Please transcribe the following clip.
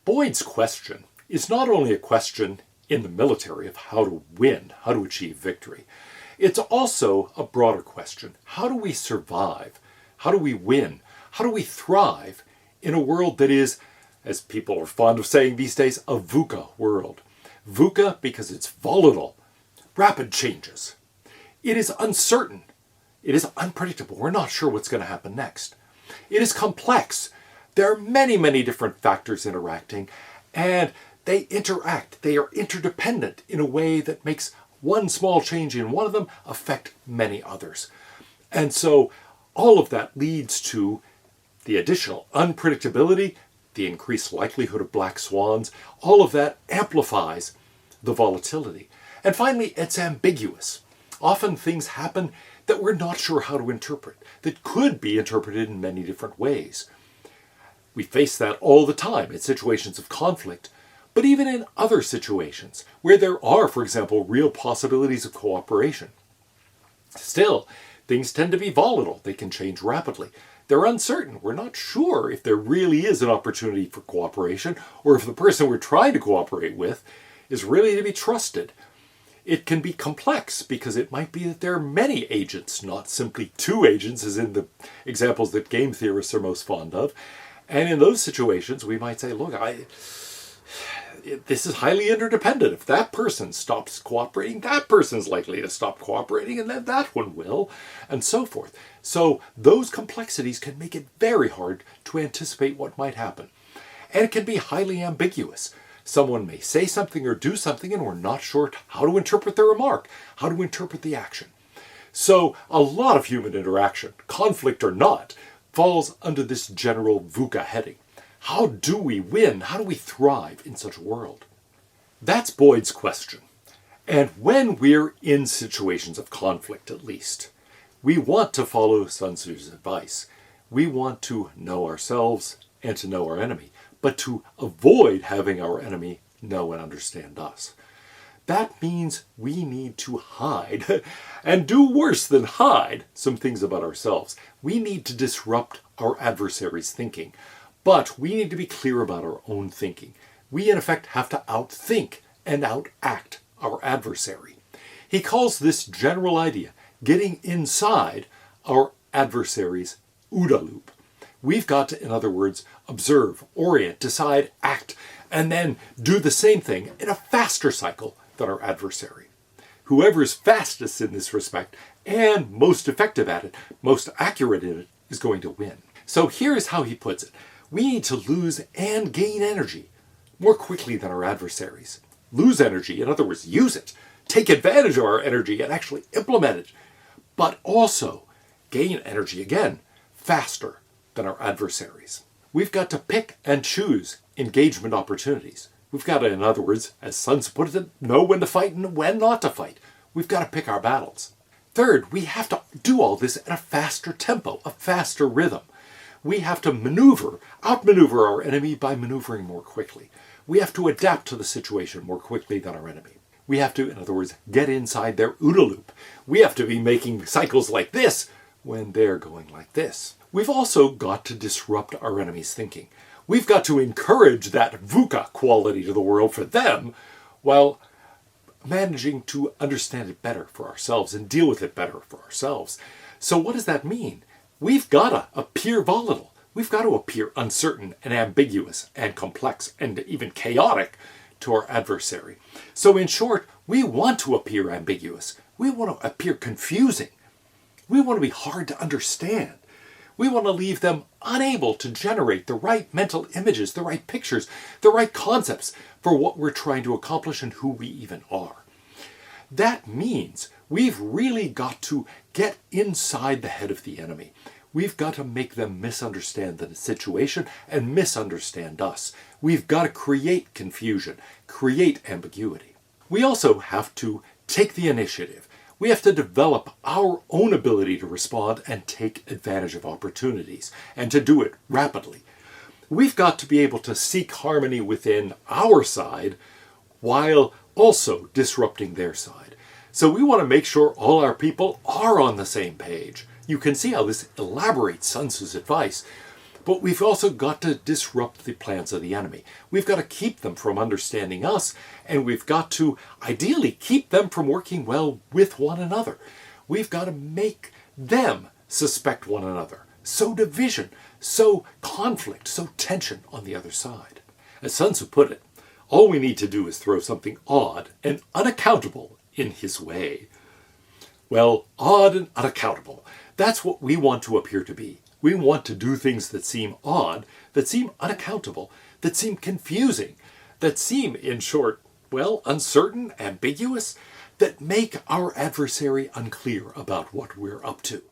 Boyd's question is not only a question in the military of how to win, how to achieve victory. It's also a broader question. How do we survive? How do we win? How do we thrive in a world that is, as people are fond of saying these days, a VUCA world? VUCA because it's volatile, rapid changes. It is uncertain. It is unpredictable. We're not sure what's going to happen next. It is complex. There are many, many different factors interacting, and they interact. They are interdependent in a way that makes one small change in one of them affect many others. And so all of that leads to the additional unpredictability, the increased likelihood of black swans. All of that amplifies the volatility. And finally, it's ambiguous. Often things happen that we're not sure how to interpret, that could be interpreted in many different ways. We face that all the time in situations of conflict, but even in other situations where there are, for example, real possibilities of cooperation. Still, things tend to be volatile. They can change rapidly. They're uncertain. We're not sure if there really is an opportunity for cooperation or if the person we're trying to cooperate with is really to be trusted. It can be complex because it might be that there are many agents, not simply two agents, as in the examples that game theorists are most fond of. And in those situations, we might say, look, this is highly interdependent. If that person stops cooperating, that person's likely to stop cooperating, and then that one will, and so forth. So those complexities can make it very hard to anticipate what might happen. And it can be highly ambiguous. Someone may say something or do something, and we're not sure how to interpret the remark, how to interpret the action. So a lot of human interaction, conflict or not, falls under this general VUCA heading. How do we win? How do we thrive in such a world? That's Boyd's question. And when we're in situations of conflict, at least, we want to follow Sun Tzu's advice. We want to know ourselves and to know our enemy, but to avoid having our enemy know and understand us. That means we need to hide, and do worse than hide, some things about ourselves. We need to disrupt our adversary's thinking. But we need to be clear about our own thinking. We, in effect, have to outthink and outact our adversary. He calls this general idea getting inside our adversary's OODA loop. We've got to, in other words, observe, orient, decide, act, and then do the same thing in a faster cycle than our adversary. Whoever's fastest in this respect and most effective at it, most accurate in it, is going to win. So here's how he puts it. We need to lose and gain energy more quickly than our adversaries. Lose energy, in other words, use it. Take advantage of our energy and actually implement it. But also gain energy again, faster than our adversaries. We've got to pick and choose engagement opportunities. We've got to, in other words, as Sun Tzu put it, know when to fight and when not to fight. We've got to pick our battles. Third, we have to do all this at a faster tempo, a faster rhythm. We have to outmaneuver our enemy by maneuvering more quickly. We have to adapt to the situation more quickly than our enemy. We have to, in other words, get inside their OODA loop. We have to be making cycles like this when they're going like this. We've also got to disrupt our enemy's thinking. We've got to encourage that VUCA quality to the world for them while managing to understand it better for ourselves and deal with it better for ourselves. So what does that mean? We've got to appear volatile. We've got to appear uncertain and ambiguous and complex and even chaotic to our adversary. So in short, we want to appear ambiguous. We want to appear confusing. We want to be hard to understand. We want to leave them unable to generate the right mental images, the right pictures, the right concepts for what we're trying to accomplish and who we even are. That means we've really got to get inside the head of the enemy. We've got to make them misunderstand the situation and misunderstand us. We've got to create confusion, create ambiguity. We also have to take the initiative. We have to develop our own ability to respond and take advantage of opportunities, and to do it rapidly. We've got to be able to seek harmony within our side while also disrupting their side. So we want to make sure all our people are on the same page. You can see how this elaborates Sun Tzu's advice. But we've also got to disrupt the plans of the enemy. We've got to keep them from understanding us, and we've got to, ideally, keep them from working well with one another. We've got to make them suspect one another, sow division, sow conflict, sow tension on the other side. As Sun Tzu put it, all we need to do is throw something odd and unaccountable in his way. Well, odd and unaccountable, that's what we want to appear to be. We want to do things that seem odd, that seem unaccountable, that seem confusing, that seem, in short, well, uncertain, ambiguous, that make our adversary unclear about what we're up to.